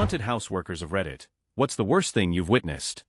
Haunted house workers of Reddit. What's the worst thing you've witnessed?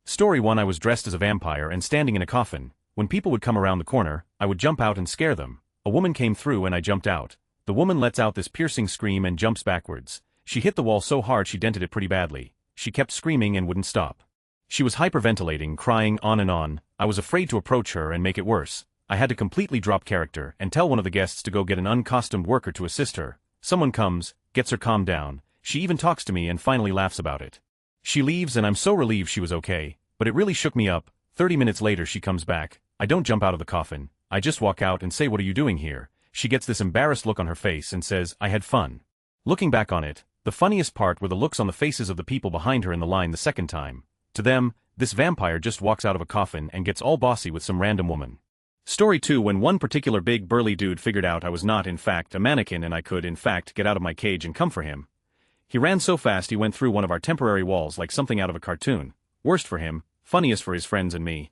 Story 1. I was dressed as a vampire and standing in a coffin. When people would come around the corner, I would jump out and scare them. A woman came through and I jumped out. The woman lets out this piercing scream and jumps backwards. She hit the wall so hard she dented it pretty badly. She kept screaming and wouldn't stop. She was hyperventilating, crying on and on. I was afraid to approach her and make it worse. I had to completely drop character and tell one of the guests to go get an uncostumed worker to assist her. Someone comes, gets her calmed down. She even talks to me and finally laughs about it. She leaves and I'm so relieved she was okay, but it really shook me up. 30 minutes later she comes back. I don't jump out of the coffin. I just walk out and say, "What are you doing here?" She gets this embarrassed look on her face and says, "I had fun." Looking back on it, the funniest part were the looks on the faces of the people behind her in the line the second time. To them, this vampire just walks out of a coffin and gets all bossy with some random woman. Story 2. When one particular big burly dude figured out I was not in fact a mannequin and I could in fact get out of my cage and come for him. He ran so fast he went through one of our temporary walls like something out of a cartoon. Worst for him, funniest for his friends and me.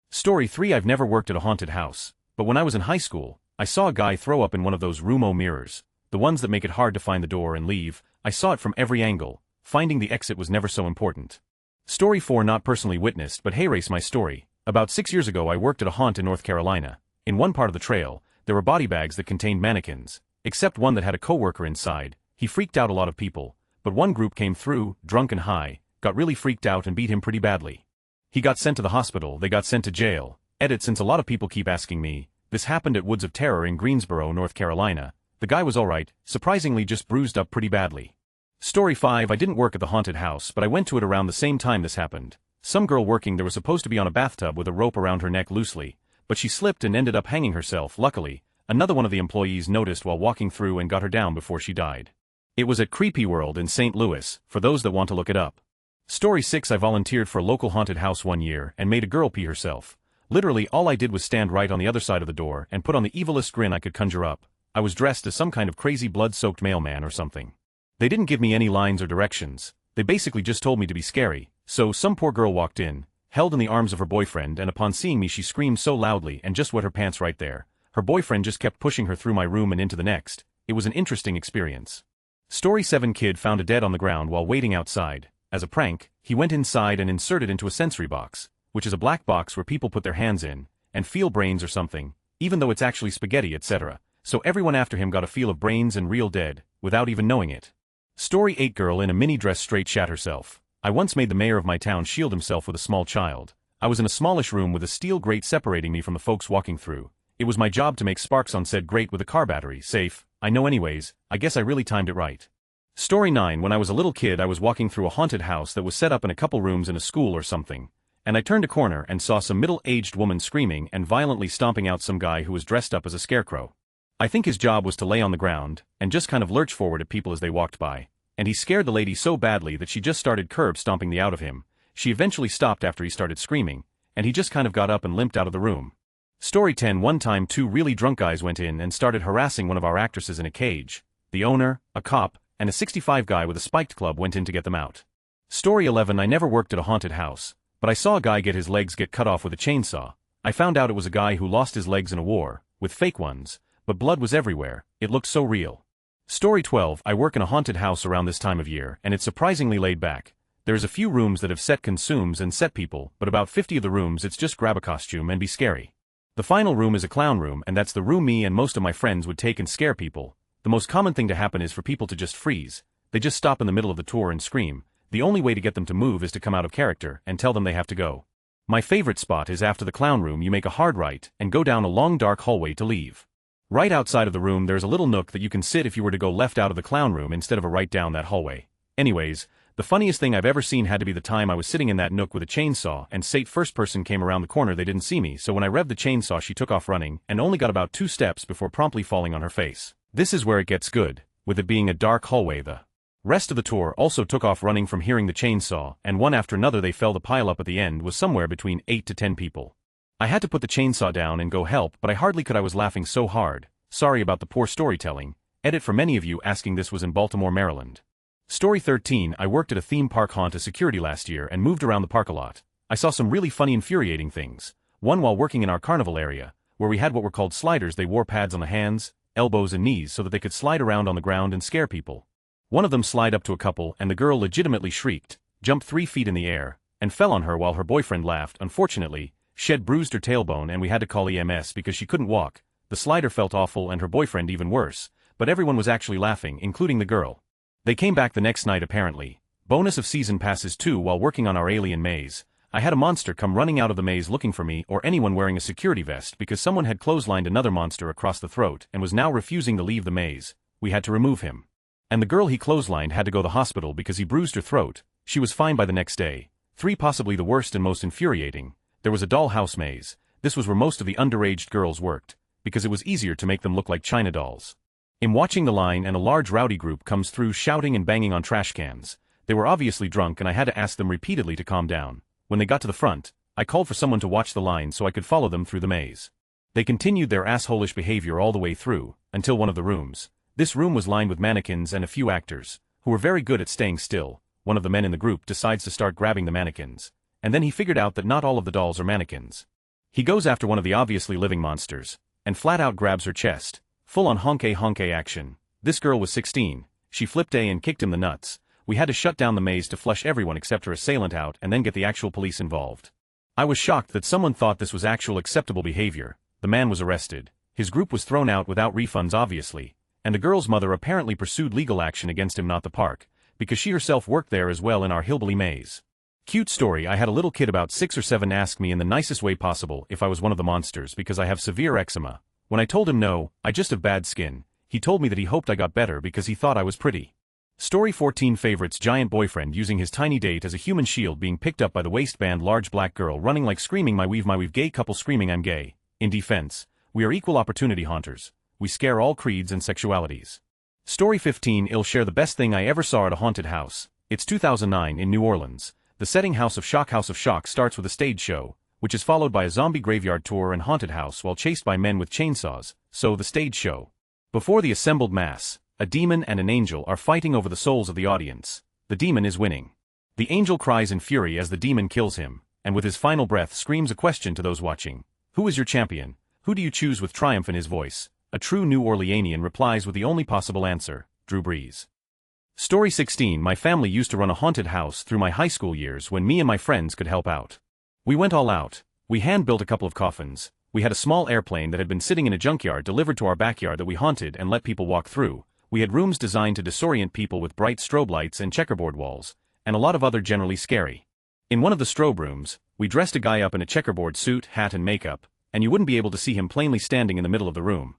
Story 3. I've never worked at a haunted house, but when I was in high school, I saw a guy throw up in one of those Rumo mirrors, the ones that make it hard to find the door and leave. I saw it from every angle. Finding the exit was never so important. Story 4. Not personally witnessed, but hey, race my story. About 6 years ago I worked at a haunt in North Carolina. In one part of the trail, there were body bags that contained mannequins, except one that had a coworker inside. He freaked out a lot of people, but one group came through, drunk and high, got really freaked out and beat him pretty badly. He got sent to the hospital, they got sent to jail. Edit. Since a lot of people keep asking me, this happened at Woods of Terror in Greensboro, North Carolina. The guy was alright, surprisingly just bruised up pretty badly. Story 5. I didn't work at the haunted house, but I went to it around the same time this happened. Some girl working there was supposed to be on a bathtub with a rope around her neck loosely, but she slipped and ended up hanging herself. Luckily, another one of the employees noticed while walking through and got her down before she died. It was at Creepy World in St. Louis, for those that want to look it up. Story 6. I volunteered for a local haunted house one year and made a girl pee herself. Literally all I did was stand right on the other side of the door and put on the evilest grin I could conjure up. I was dressed as some kind of crazy blood-soaked mailman or something. They didn't give me any lines or directions. They basically just told me to be scary. So some poor girl walked in, held in the arms of her boyfriend, and upon seeing me she screamed so loudly and just wet her pants right there. Her boyfriend just kept pushing her through my room and into the next. It was an interesting experience. Story 7. Kid found dead on the ground while waiting outside. As a prank, he went inside and inserted into a sensory box, which is a black box where people put their hands in and feel brains or something, even though it's actually spaghetti, etc. So everyone after him got a feel of brains and real dead, without even knowing it. Story 8. Girl in a mini dress straight shat herself. I once made the mayor of my town shield himself with a small child. I was in a smallish room with a steel grate separating me from the folks walking through. It was my job to make sparks on said grate with a car battery. Safe, I know anyways. I guess I really timed it right. Story 9. When I was a little kid I was walking through a haunted house that was set up in a couple rooms in a school or something, and I turned a corner and saw some middle-aged woman screaming and violently stomping out some guy who was dressed up as a scarecrow. I think his job was to lay on the ground and just kind of lurch forward at people as they walked by. And he scared the lady so badly that she just started curb stomping the out of him. She eventually stopped after he started screaming, and he just kind of got up and limped out of the room. Story 10. One time 2 really drunk guys went in and started harassing one of our actresses in a cage. The owner, a cop, and a 65 guy with a spiked club went in to get them out. Story 11. I never worked at a haunted house, but I saw a guy get his legs cut off with a chainsaw. I found out it was a guy who lost his legs in a war, with fake ones, but blood was everywhere. It looked so real. Story 12. I work in a haunted house around this time of year and it's surprisingly laid back. There's a few rooms that have set consumes and set people, but about 50 of the rooms it's just grab a costume and be scary. The final room is a clown room, and that's the room me and most of my friends would take and scare people. The most common thing to happen is for people to just freeze. They just stop in the middle of the tour and scream. The only way to get them to move is to come out of character and tell them they have to go. My favorite spot is after the clown room you make a hard right and go down a long dark hallway to leave. Right outside of the room there's a little nook that you can sit if you were to go left out of the clown room instead of a right down that hallway. Anyways, the funniest thing I've ever seen had to be the time I was sitting in that nook with a chainsaw and first person came around the corner. They didn't see me, so when I revved the chainsaw she took off running and only got about 2 steps before promptly falling on her face. This is where it gets good, with it being a dark hallway. The rest of the tour also took off running from hearing the chainsaw, and one after another they fell. The pile up at the end was somewhere between 8 to 10 people. I had to put the chainsaw down and go help, but I hardly could. I was laughing so hard. Sorry about the poor storytelling. Edit. For many of you asking, this was in Baltimore, Maryland. Story 13. I worked at a theme park haunt as security last year and moved around the park a lot. I saw some really funny, infuriating things. One while working in our carnival area, where we had what were called sliders. They wore pads on the hands, elbows and knees so that they could slide around on the ground and scare people. One of them slid up to a couple and the girl legitimately shrieked, jumped 3 feet in the air, and fell on her while her boyfriend laughed. Unfortunately, she had bruised her tailbone and we had to call EMS because she couldn't walk. The slider felt awful and her boyfriend even worse, but everyone was actually laughing, including the girl. They came back the next night apparently. Bonus of season passes too. While working on our alien maze, I had a monster come running out of the maze looking for me or anyone wearing a security vest because someone had clotheslined another monster across the throat and was now refusing to leave the maze. We had to remove him. And the girl he clotheslined had to go to the hospital because he bruised her throat. She was fine by the next day. 3. Possibly the worst and most infuriating. There was a dollhouse maze. This was where most of the underage girls worked, because it was easier to make them look like China dolls. In watching the line and a large rowdy group comes through shouting and banging on trash cans. They were obviously drunk and I had to ask them repeatedly to calm down. When they got to the front, I called for someone to watch the line so I could follow them through the maze. They continued their assholish behavior all the way through, until one of the rooms. This room was lined with mannequins and a few actors, who were very good at staying still. One of the men in the group decides to start grabbing the mannequins. And then he figured out that not all of the dolls are mannequins. He goes after one of the obviously living monsters, and flat out grabs her chest. Full on honke action. This girl was 16, she flipped A and kicked him the nuts. We had to shut down the maze to flush everyone except her assailant out and then get the actual police involved. I was shocked that someone thought this was actual acceptable behavior. The man was arrested. His group was thrown out without refunds obviously, and the girl's mother apparently pursued legal action against him, not the park, because she herself worked there as well in our hillbilly maze. Cute story. I had a little kid about 6 or 7 ask me in the nicest way possible if I was one of the monsters because I have severe eczema. When I told him no, I just have bad skin, he told me that he hoped I got better because he thought I was pretty. Story 14 favorites. Giant boyfriend using his tiny date as a human shield being picked up by the waistband. Large black girl running like screaming my weave. Gay couple screaming I'm gay. In defense, we are equal opportunity haunters. We scare all creeds and sexualities. Story 15 I'll share the best thing I ever saw at a haunted house. It's 2009 in New Orleans. The setting House of Shock. House of Shock starts with a stage show, which is followed by a zombie graveyard tour and haunted house while chased by men with chainsaws. So the stage show. Before the assembled mass, a demon and an angel are fighting over the souls of the audience. The demon is winning. The angel cries in fury as the demon kills him, and with his final breath screams a question to those watching. Who is your champion? Who do you choose? With triumph in his voice, a true New Orleanian replies with the only possible answer, Drew Brees. Story 16 My family used to run a haunted house through my high school years when me and my friends could help out. We went all out. We hand-built a couple of coffins. We had a small airplane that had been sitting in a junkyard delivered to our backyard that we haunted and let people walk through. We had rooms designed to disorient people with bright strobe lights and checkerboard walls, and a lot of other generally scary. In one of the strobe rooms, we dressed a guy up in a checkerboard suit, hat and makeup, and you wouldn't be able to see him plainly standing in the middle of the room.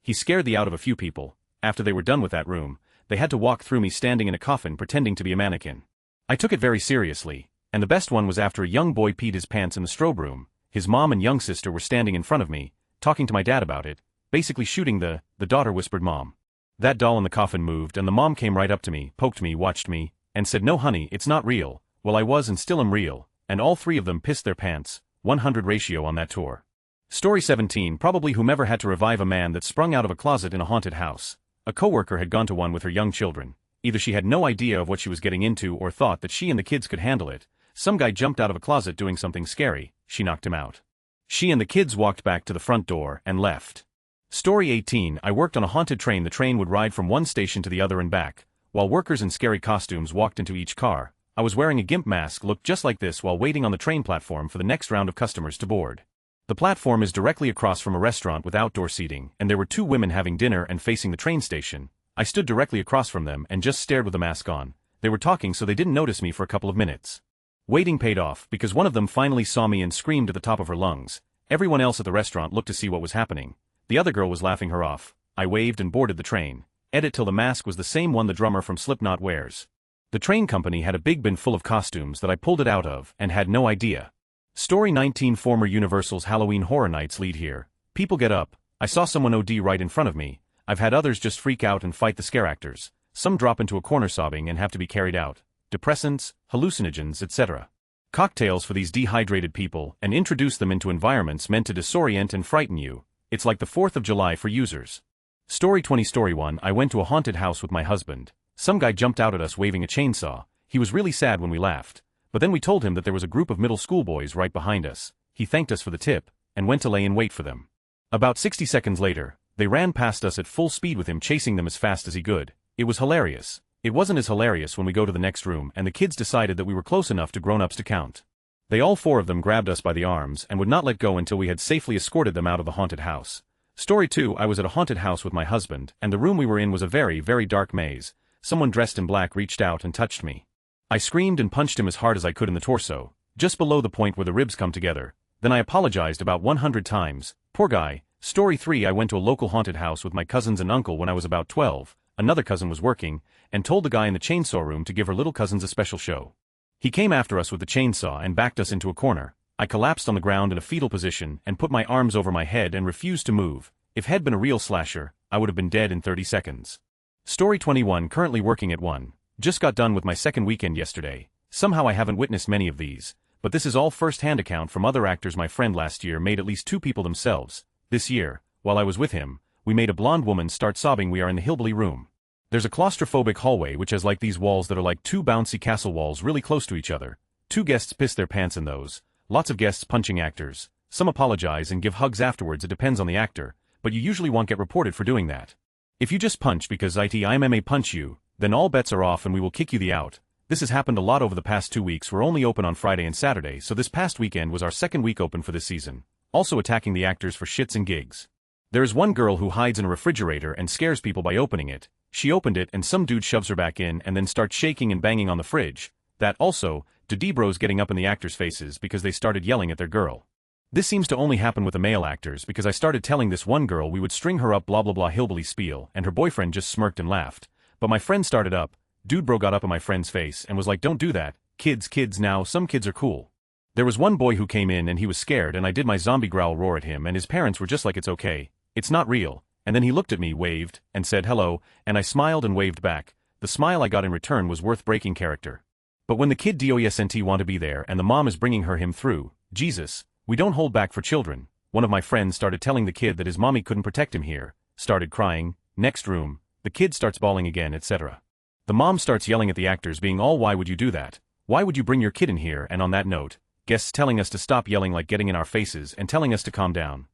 He scared the out of a few people. After they were done with that room, they had to walk through me standing in a coffin pretending to be a mannequin. I took it very seriously, and the best one was after a young boy peed his pants in the strobe room. His mom and young sister were standing in front of me, talking to my dad about it, basically shooting the daughter whispered mom. That doll in the coffin moved and the mom came right up to me, poked me, watched me, and said no honey, it's not real. Well I was and still am real, and all 3 of them pissed their pants, 100 ratio on that tour. Story 17 Probably whomever had to revive a man that sprung out of a closet in a haunted house. A coworker had gone to one with her young children. Either she had no idea of what she was getting into or thought that she and the kids could handle it. Some guy jumped out of a closet doing something scary, she knocked him out. She and the kids walked back to the front door and left. Story 18 I worked on a haunted train. The train would ride from one station to the other and back, while workers in scary costumes walked into each car. I was wearing a gimp mask looked just like this while waiting on the train platform for the next round of customers to board. The platform is directly across from a restaurant with outdoor seating, and there were 2 women having dinner and facing the train station. I stood directly across from them and just stared with the mask on. They were talking so they didn't notice me for a couple of minutes. Waiting paid off because one of them finally saw me and screamed at the top of her lungs. Everyone else at the restaurant looked to see what was happening. The other girl was laughing her off. I waved and boarded the train. Edit till the mask was the same one the drummer from Slipknot wears. The train company had a big bin full of costumes that I pulled it out of and had no idea. Story 19 Former Universal's Halloween Horror Nights lead here. People get up. I saw someone OD right in front of me. I've had others just freak out and fight the scare actors. Some drop into a corner sobbing and have to be carried out. Depressants, hallucinogens, etc. Cocktails for these dehydrated people and introduce them into environments meant to disorient and frighten you. It's like the 4th of July for users. Story 20 Story 1 I went to a haunted house with my husband. Some guy jumped out at us waving a chainsaw. He was really sad when we laughed. But then we told him that there was a group of middle school boys right behind us. He thanked us for the tip, and went to lay in wait for them. About 60 seconds later, they ran past us at full speed with him chasing them as fast as he could. It was hilarious. It wasn't as hilarious when we go to the next room and the kids decided that we were close enough to grown-ups to count. They all four of them grabbed us by the arms and would not let go until we had safely escorted them out of the haunted house. Story 2. I was at a haunted house with my husband, and the room we were in was a very, very dark maze. Someone dressed in black reached out and touched me. I screamed and punched him as hard as I could in the torso, just below the point where the ribs come together. Then I apologized about 100 times. Poor guy. Story 3. I went to a local haunted house with my cousins and uncle when I was about 12. Another cousin was working, and told the guy in the chainsaw room to give her little cousins a special show. He came after us with the chainsaw and backed us into a corner. I collapsed on the ground in a fetal position and put my arms over my head and refused to move. If had been a real slasher, I would have been dead in 30 seconds. Story 21. Currently working at one. Just got done with my second weekend yesterday. Somehow I haven't witnessed many of these, but this is all first-hand account from other actors. My friend last year made at least 2 people themselves. This year, while I was with him, we made a blonde woman start sobbing. We are in the hillbilly room. There's a claustrophobic hallway which has like these walls that are like 2 bouncy castle walls really close to each other. 2 guests piss their pants in those. Lots of guests punching actors. Some apologize and give hugs afterwards. It depends on the actor, but you usually won't get reported for doing that. If you just punch because I may punch you, then all bets are off and we will kick you the out. This has happened a lot over the past 2 weeks. We're only open on Friday and Saturday, so this past weekend was our second week open for this season. Also attacking the actors for shits and gigs. There is one girl who hides in a refrigerator and scares people by opening it. She opened it and some dude shoves her back in and then starts shaking and banging on the fridge. That also, to bros getting up in the actors' faces because they started yelling at their girl. This seems to only happen with the male actors because I started telling this one girl we would string her up blah blah blah hillbilly spiel and her boyfriend just smirked and laughed. But my friend started up, dude bro got up in my friend's face and was like, don't do that, kids now, some kids are cool. There was one boy who came in and he was scared and I did my zombie growl roar at him and his parents were just like, it's okay, it's not real. And then he looked at me, waved, and said hello, and I smiled and waved back. The smile I got in return was worth breaking character. But when the kid doesn't want to be there and the mom is bringing him through, Jesus, we don't hold back for children. One of my friends started telling the kid that his mommy couldn't protect him here, started crying, next room, the kid starts bawling again, etc. The mom starts yelling at the actors being all, why would you do that? Why would you bring your kid in here? And on that note, guests telling us to stop yelling, like getting in our faces and telling us to calm down.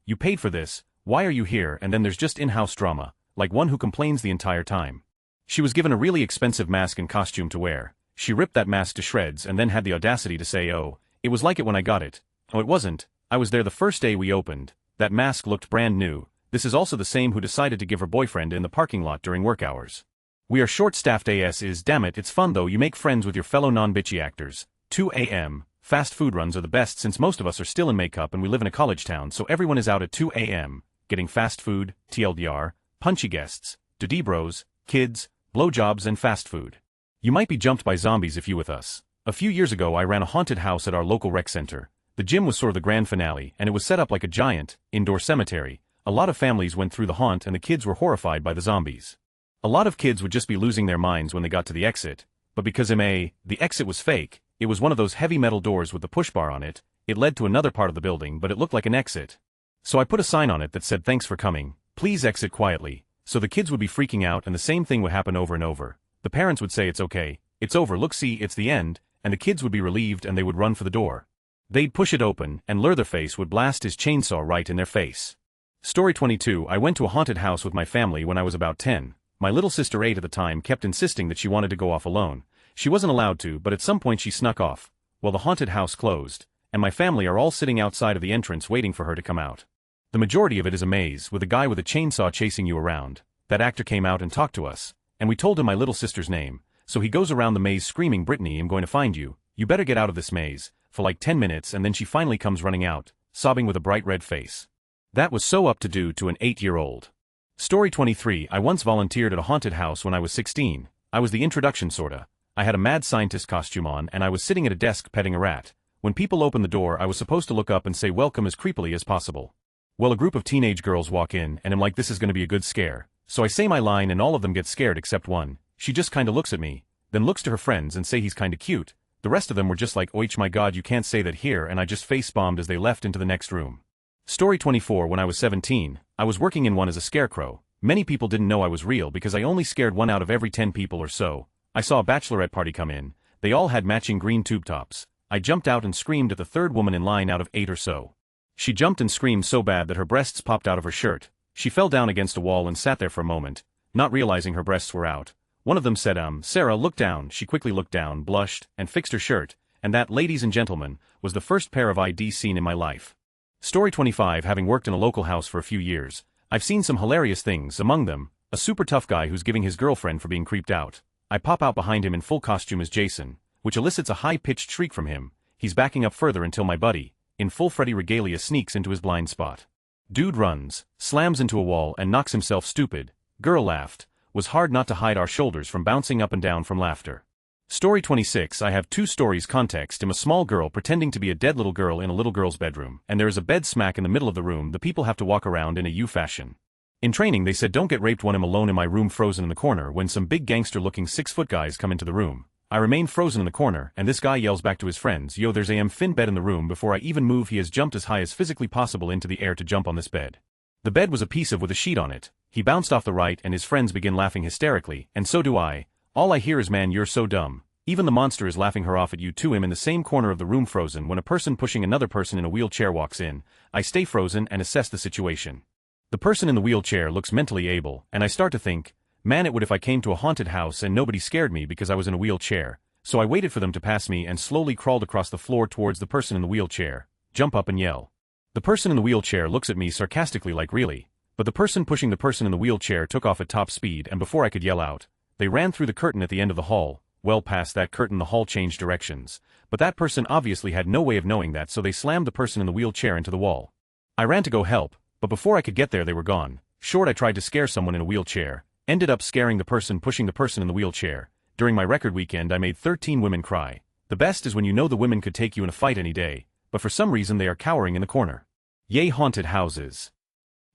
You paid for this. Why are you here? And then there's just in-house drama, like one who complains the entire time. She was given a really expensive mask and costume to wear. She ripped that mask to shreds and then had the audacity to say, oh, it was like it when I got it. Oh, it wasn't. I was there the first day we opened. That mask looked brand new. This is also the same who decided to give her boyfriend in the parking lot during work hours. We are short-staffed as damn it, it's fun though. You make friends with your fellow non-bitchy actors. 2 a.m. Fast food runs are the best since most of us are still in makeup and we live in a college town, so everyone is out at 2 a.m. getting fast food, TLDR, punchy guests, bros, kids, blowjobs and fast food. You might be jumped by zombies if you with us. A few years ago I ran a haunted house at our local rec center. The gym was sort of the grand finale and it was set up like a giant, indoor cemetery. A lot of families went through the haunt and the kids were horrified by the zombies. A lot of kids would just be losing their minds when they got to the exit, but because the exit was fake, it was one of those heavy metal doors with the push bar on it, it led to another part of the building but it looked like an exit. So I put a sign on it that said thanks for coming, please exit quietly, so the kids would be freaking out and the same thing would happen over and over. The parents would say it's okay, it's over, look see it's the end, and the kids would be relieved and they would run for the door. They'd push it open and Leatherface would blast his chainsaw right in their face. Story 22. I went to a haunted house with my family when I was about 10. My little sister 8 at the time kept insisting that she wanted to go off alone. She wasn't allowed to, but at some point she snuck off. Well, the haunted house closed, and my family are all sitting outside of the entrance waiting for her to come out. The majority of it is a maze with a guy with a chainsaw chasing you around. That actor came out and talked to us, and we told him my little sister's name, so he goes around the maze screaming, Brittany, I'm going to find you, you better get out of this maze, for like 10 minutes and then she finally comes running out, sobbing with a bright red face. That was so up to do to an 8-year-old. Story 23. I once volunteered at a haunted house when I was 16. I was the introduction sorta. I had a mad scientist costume on and I was sitting at a desk petting a rat. When people opened the door I was supposed to look up and say welcome as creepily as possible. Well, a group of teenage girls walk in and I'm like, this is gonna be a good scare. So I say my line and all of them get scared except one. She just kinda looks at me, then looks to her friends and say he's kinda cute. The rest of them were just like, oh my god, you can't say that here, and I just face-bombed as they left into the next room. Story 24. When I was 17, I was working in one as a scarecrow. Many people didn't know I was real because I only scared 1 out of every 10 people or so. I saw a bachelorette party come in. They all had matching green tube tops. I jumped out and screamed at the 3rd woman in line out of 8 or so. She jumped and screamed so bad that her breasts popped out of her shirt. She fell down against a wall and sat there for a moment, not realizing her breasts were out. One of them said, Sarah, look down. She quickly looked down, blushed, and fixed her shirt, and that, ladies and gentlemen, was the first pair of IDs seen in my life. Story 25. Having worked in a local house for a few years, I've seen some hilarious things, among them, a super tough guy who's giving his girlfriend for being creeped out. I pop out behind him in full costume as Jason, which elicits a high-pitched shriek from him. He's backing up further until my buddy, in full Freddy regalia, sneaks into his blind spot. Dude runs, slams into a wall and knocks himself stupid. Girl laughed. Was hard not to hide our shoulders from bouncing up and down from laughter. Story 26. I have two stories. Context: I'm a small girl pretending to be a dead little girl in a little girl's bedroom, and there is a bed smack in the middle of the room. The people have to walk around in a U fashion. In training they said don't get raped when I'm alone in my room frozen in the corner when some big gangster-looking 6-foot guys come into the room. I remain frozen in the corner and this guy yells back to his friends, yo, there's a thin bed in the room. Before I even move he has jumped as high as physically possible into the air to jump on this bed. The bed was a piece of with a sheet on it. He bounced off the right and his friends begin laughing hysterically, and so do I. All I hear is, man, you're so dumb. Even the monster is laughing her off at you too. I'm in the same corner of the room frozen when a person pushing another person in a wheelchair walks in. I stay frozen and assess the situation. The person in the wheelchair looks mentally able, and I start to think, man, it would if I came to a haunted house and nobody scared me because I was in a wheelchair. So I waited for them to pass me and slowly crawled across the floor towards the person in the wheelchair, jump up and yell. The person in the wheelchair looks at me sarcastically like, really? But the person pushing the person in the wheelchair took off at top speed, and before I could yell out, they ran through the curtain at the end of the hall. Well, past that curtain the hall changed directions, but that person obviously had no way of knowing that, so they slammed the person in the wheelchair into the wall. I ran to go help, but before I could get there they were gone. Short, I tried to scare someone in a wheelchair, ended up scaring the person pushing the person in the wheelchair. During my record weekend I made 13 women cry. The best is when you know the women could take you in a fight any day, but for some reason they are cowering in the corner. Yay, haunted houses.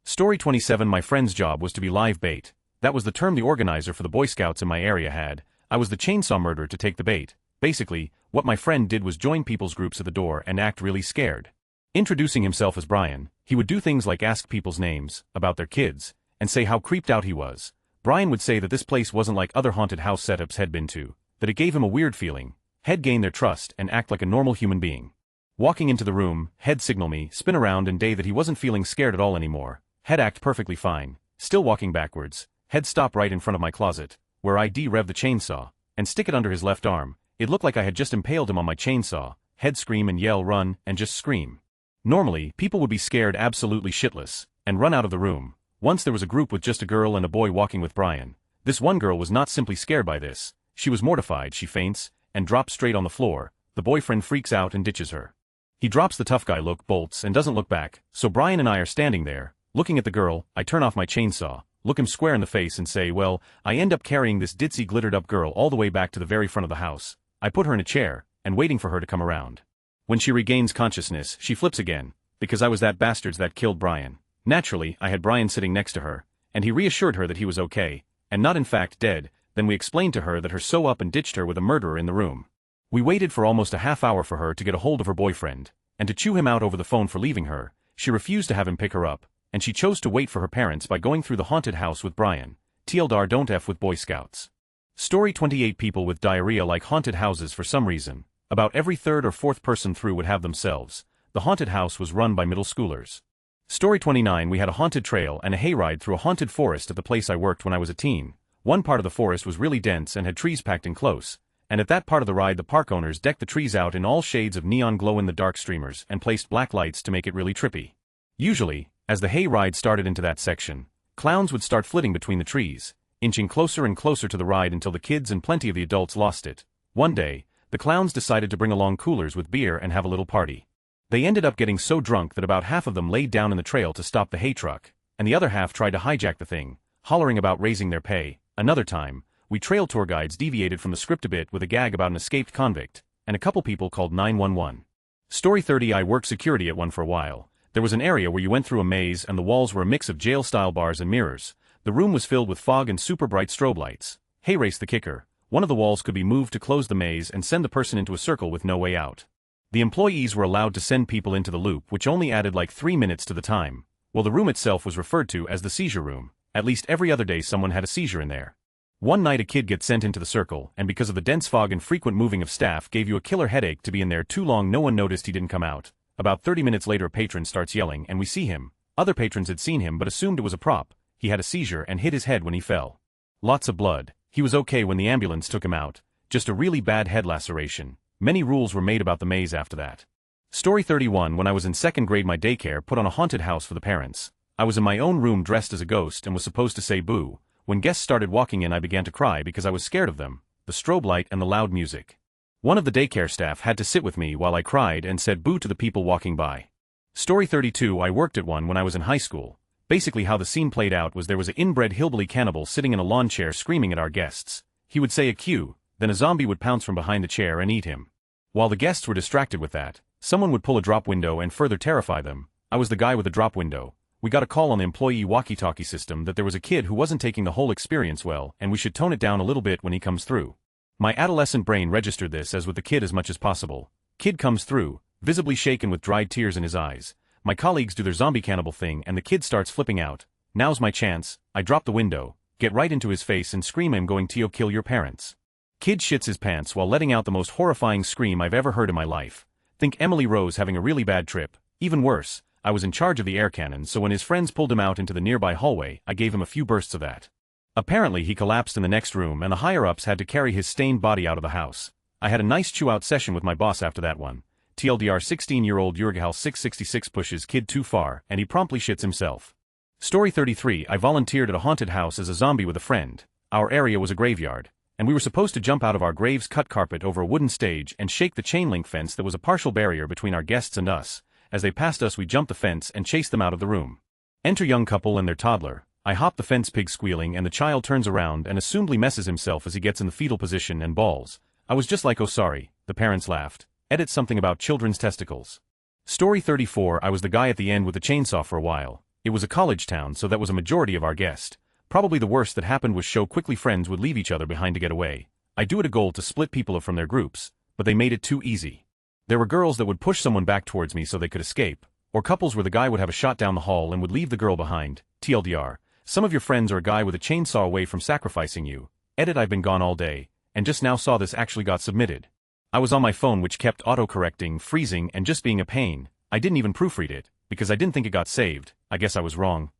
Story 27. My friend's job was to be live bait. That was the term the organizer for the Boy Scouts in my area had. I was the chainsaw murderer to take the bait. Basically, what my friend did was join people's groups at the door and act really scared. Introducing himself as Brian, he would do things like ask people's names, about their kids, and say how creeped out he was. Brian would say that this place wasn't like other haunted house setups he'd been to, that it gave him a weird feeling. He'd gain their trust and act like a normal human being. Walking into the room, he'd signal me, spin around and day that he wasn't feeling scared at all anymore. He'd act perfectly fine. Still walking backwards, he'd stop right in front of my closet, where I'd rev the chainsaw, and stick it under his left arm. It looked like I had just impaled him on my chainsaw. He'd scream and yell, run, and just scream. Normally, people would be scared absolutely shitless, and run out of the room. Once there was a group with just a girl and a boy walking with Brian. This one girl was not simply scared by this. She was mortified. She faints, and drops straight on the floor. The boyfriend freaks out and ditches her. He drops the tough guy look, bolts, and doesn't look back, so Brian and I are standing there, looking at the girl. I turn off my chainsaw, look him square in the face and say, well, I end up carrying this ditzy glittered up girl all the way back to the very front of the house. I put her in a chair, and waiting for her to come around. When she regains consciousness, she flips again, because I was that bastards that killed Brian. Naturally, I had Brian sitting next to her, and he reassured her that he was okay, and not in fact dead. Then we explained to her that her sew up and ditched her with a murderer in the room. We waited for almost a half hour for her to get a hold of her boyfriend, and to chew him out over the phone for leaving her. She refused to have him pick her up, and she chose to wait for her parents by going through the haunted house with Brian. TLDR, don't F with Boy Scouts. Story 28. People with diarrhea like haunted houses for some reason. About every third or fourth person through would have themselves. The haunted house was run by middle schoolers. Story 29. We had a haunted trail and a hayride through a haunted forest at the place I worked when I was a teen. One part of the forest was really dense and had trees packed in close, and at that part of the ride the park owners decked the trees out in all shades of neon glow-in-the-dark streamers and placed black lights to make it really trippy. Usually, as the hayride started into that section, clowns would start flitting between the trees, inching closer and closer to the ride until the kids and plenty of the adults lost it. One day, the clowns decided to bring along coolers with beer and have a little party. They ended up getting so drunk that about half of them laid down in the trail to stop the hay truck, and the other half tried to hijack the thing, hollering about raising their pay. Another time, we trail tour guides deviated from the script a bit with a gag about an escaped convict, and a couple people called 911. Story 30. I worked security at one for a while. There was an area where you went through a maze and the walls were a mix of jail-style bars and mirrors. The room was filled with fog and super bright strobe lights. Hey, race the kicker. One of the walls could be moved to close the maze and send the person into a circle with no way out. The employees were allowed to send people into the loop, which only added like 3 minutes to the time. Well, the room itself was referred to as the seizure room. At least every other day someone had a seizure in there. One night a kid gets sent into the circle, and because of the dense fog and frequent moving of staff gave you a killer headache to be in there too long. No one noticed he didn't come out. About 30 minutes later a patron starts yelling and we see him. Other patrons had seen him but assumed it was a prop. He had a seizure and hit his head when he fell. Lots of blood. He was okay when the ambulance took him out, just a really bad head laceration. Many rules were made about the maze after that. Story 31. When I was in second grade, my daycare put on a haunted house for the parents. I was in my own room dressed as a ghost and was supposed to say boo. When guests started walking in, I began to cry because I was scared of them, the strobe light and the loud music. One of the daycare staff had to sit with me while I cried and said boo to the people walking by. Story 32. I worked at one when I was in high school. Basically how the scene played out was there was an inbred hillbilly cannibal sitting in a lawn chair screaming at our guests. He would say a cue, then a zombie would pounce from behind the chair and eat him. While the guests were distracted with that, someone would pull a drop window and further terrify them. I was the guy with the drop window. We got a call on the employee walkie-talkie system that there was a kid who wasn't taking the whole experience well and we should tone it down a little bit when he comes through. My adolescent brain registered this as with the kid as much as possible. Kid comes through, visibly shaken with dried tears in his eyes. My colleagues do their zombie cannibal thing and the kid starts flipping out. Now's my chance. I drop the window, get right into his face and scream I'm going to kill your parents. Kid shits his pants while letting out the most horrifying scream I've ever heard in my life. Think Emily Rose having a really bad trip. Even worse, I was in charge of the air cannon, so when his friends pulled him out into the nearby hallway, I gave him a few bursts of that. Apparently he collapsed in the next room and the higher-ups had to carry his stained body out of the house. I had a nice chew-out session with my boss after that one. TLDR 16-year-old Urgahal 666 pushes kid too far and he promptly shits himself. Story 33. I volunteered at a haunted house as a zombie with a friend. Our area was a graveyard, and we were supposed to jump out of our grave's cut carpet over a wooden stage and shake the chain link fence that was a partial barrier between our guests and us. As they passed us, we jumped the fence and chased them out of the room. Enter young couple and their toddler. I hop the fence, pig squealing, and the child turns around and assumedly messes himself as he gets in the fetal position and bawls. I was just like, oh sorry. The parents laughed. Edit something about children's testicles. Story 34. I was the guy at the end with the chainsaw for a while. It was a college town, so that was a majority of our guests. Probably the worst that happened was show quickly friends would leave each other behind to get away. I do it a goal to split people from their groups, but they made it too easy. There were girls that would push someone back towards me so they could escape, or couples where the guy would have a shot down the hall and would leave the girl behind. TLDR. Some of your friends are a guy with a chainsaw away from sacrificing you. Edit. I've been gone all day, and just now saw this actually got submitted. I was on my phone, which kept auto-correcting, freezing, and just being a pain. I didn't even proofread it, because I didn't think it got saved. I guess I was wrong.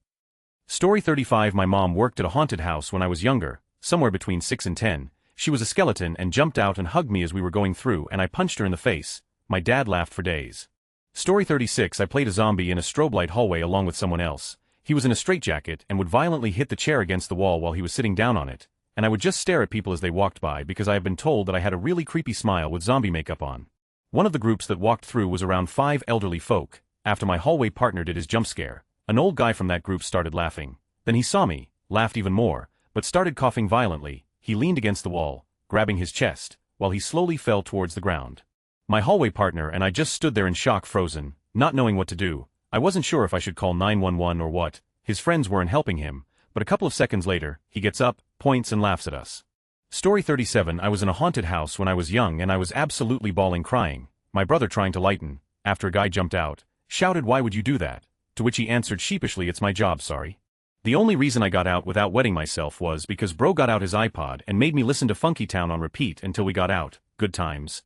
Story 35. My mom worked at a haunted house when I was younger, somewhere between 6 and 10. She was a skeleton and jumped out and hugged me as we were going through, and I punched her in the face. My dad laughed for days. Story 36. I played a zombie in a strobe light hallway along with someone else. He was in a straitjacket and would violently hit the chair against the wall while he was sitting down on it, and I would just stare at people as they walked by because I have been told that I had a really creepy smile with zombie makeup on. One of the groups that walked through was around 5 elderly folk. After my hallway partner did his jump scare, an old guy from that group started laughing. Then he saw me, laughed even more, but started coughing violently. He leaned against the wall, grabbing his chest, while he slowly fell towards the ground. My hallway partner and I just stood there in shock, frozen, not knowing what to do. I wasn't sure if I should call 911 or what. His friends weren't helping him, but a couple of seconds later, he gets up, points and laughs at us. Story 37. I was in a haunted house when I was young and I was absolutely bawling, crying. My brother, trying to lighten, after a guy jumped out, shouted, "Why would you do that?" To which he answered sheepishly, "It's my job, sorry." The only reason I got out without wetting myself was because bro got out his iPod and made me listen to Funky Town on repeat until we got out. Good times.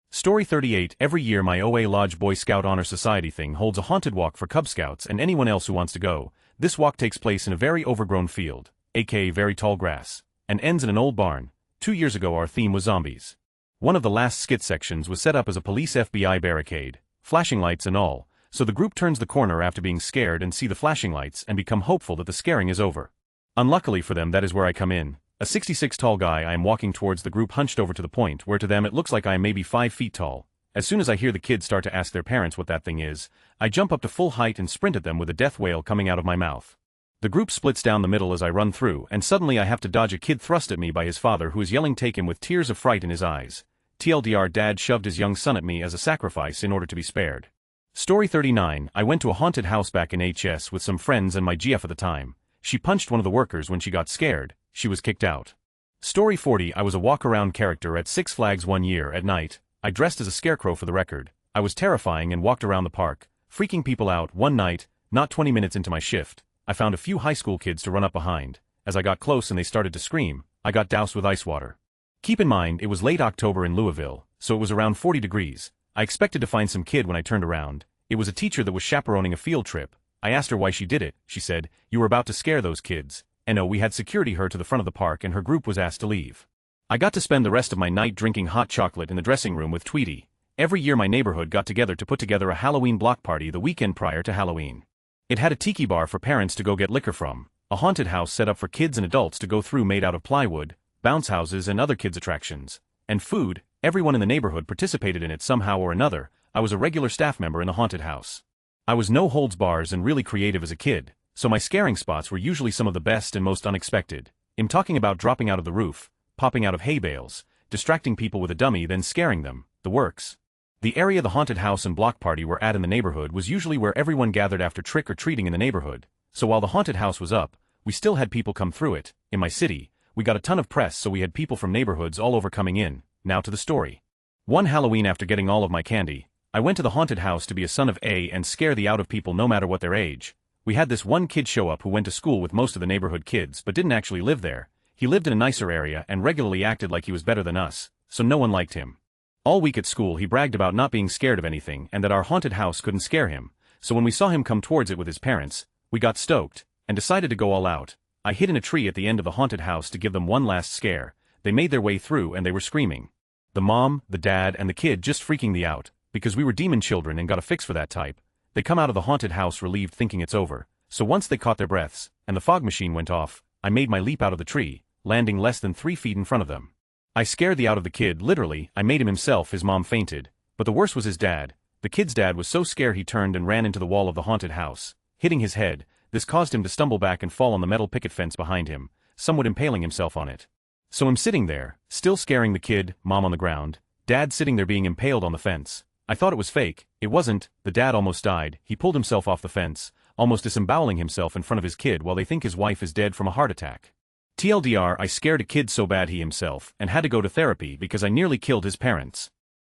Story 38. Every year my OA Lodge Boy Scout Honor Society thing holds a haunted walk for Cub Scouts and anyone else who wants to go. This walk takes place in a very overgrown field, aka very tall grass, and ends in an old barn. 2 years ago our theme was zombies. One of the last skit sections was set up as a police FBI barricade, flashing lights and all, so the group turns the corner after being scared and see the flashing lights and become hopeful that the scaring is over. Unluckily for them, that is where I come in. A 66 tall guy, I am walking towards the group hunched over to the point where to them it looks like I am maybe 5 feet tall. As soon as I hear the kids start to ask their parents what that thing is, I jump up to full height and sprint at them with a death wail coming out of my mouth. The group splits down the middle as I run through, and suddenly I have to dodge a kid thrust at me by his father who is yelling "Take him," with tears of fright in his eyes. TLDR, dad shoved his young son at me as a sacrifice in order to be spared. Story 39. I went to a haunted house back in HS with some friends and my GF at the time. She punched one of the workers when she got scared. She was kicked out. Story 40. I was a walk-around character at Six Flags one year at night. I dressed as a scarecrow for the record. I was terrifying and walked around the park, freaking people out. One night, not 20 minutes into my shift, I found a few high school kids to run up behind. As I got close and they started to scream, I got doused with ice water. Keep in mind, it was late October in Louisville, so it was around 40 degrees. I expected to find some kid when I turned around. It was a teacher that was chaperoning a field trip. I asked her why she did it. She said, "You were about to scare those kids." and oh, we had security her to the front of the park and her group was asked to leave. I got to spend the rest of my night drinking hot chocolate in the dressing room with Tweety. Every year my neighborhood got together to put together a Halloween block party the weekend prior to Halloween. It had a tiki bar for parents to go get liquor from, a haunted house set up for kids and adults to go through made out of plywood, bounce houses and other kids' attractions, and food. Everyone in the neighborhood participated in it somehow or another. I was a regular staff member in the haunted house. I was no holds bars and really creative as a kid, so my scaring spots were usually some of the best and most unexpected. I'm talking about dropping out of the roof, popping out of hay bales, distracting people with a dummy then scaring them, the works. The area the haunted house and block party were at in the neighborhood was usually where everyone gathered after trick-or-treating in the neighborhood, so while the haunted house was up, we still had people come through it. In my city, we got a ton of press so we had people from neighborhoods all over coming in. Now to the story. One Halloween after getting all of my candy, I went to the haunted house to be a son of A and scare the out of people no matter what their age. We had this one kid show up who went to school with most of the neighborhood kids but didn't actually live there. He lived in a nicer area and regularly acted like he was better than us, so no one liked him. All week at school he bragged about not being scared of anything and that our haunted house couldn't scare him, so when we saw him come towards it with his parents, we got stoked, and decided to go all out. I hid in a tree at the end of the haunted house to give them one last scare. They made their way through and they were screaming. The mom, the dad and the kid just freaking the out, because we were demon children and got a fix for that type. They come out of the haunted house relieved thinking it's over, so once they caught their breaths, and the fog machine went off, I made my leap out of the tree, landing less than 3 feet in front of them. I scared the out of the kid literally. I made him himself. His mom fainted, but the worst was his dad. The kid's dad was so scared he turned and ran into the wall of the haunted house, hitting his head. This caused him to stumble back and fall on the metal picket fence behind him, somewhat impaling himself on it. So I'm sitting there, still scaring the kid, mom on the ground, dad sitting there being impaled on the fence. I thought it was fake. It wasn't. The dad almost died. He pulled himself off the fence, almost disemboweling himself in front of his kid while they think his wife is dead from a heart attack. TLDR, I scared a kid so bad he himself and had to go to therapy because I nearly killed his parents.